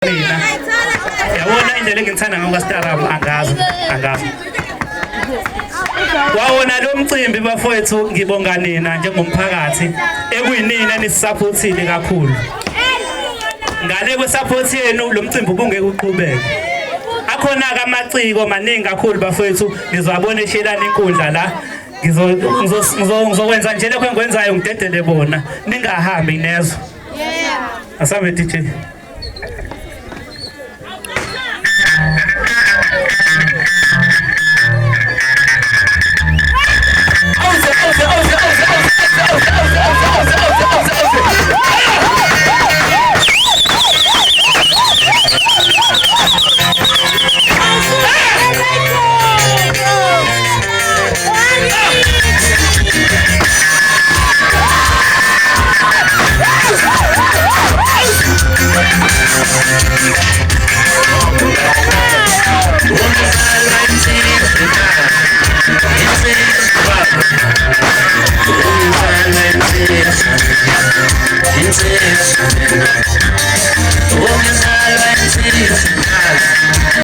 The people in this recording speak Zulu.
Mina yabona indlela engithanda ngokastarabu angazi wawona lo mcimbi bafowethu ngibonga nina njengomphakathi ekuyinina nisupportile kakhulu ngale kwesupport yenu lo mcimbi ubungeke uqhubeke akhona ke amaciko maningi kakhulu bafowethu ngizobabona eshelana inkundla la ngizokwenza nje lokho engikwenzayo ngidedele bona ningahambi nezo asambe DJ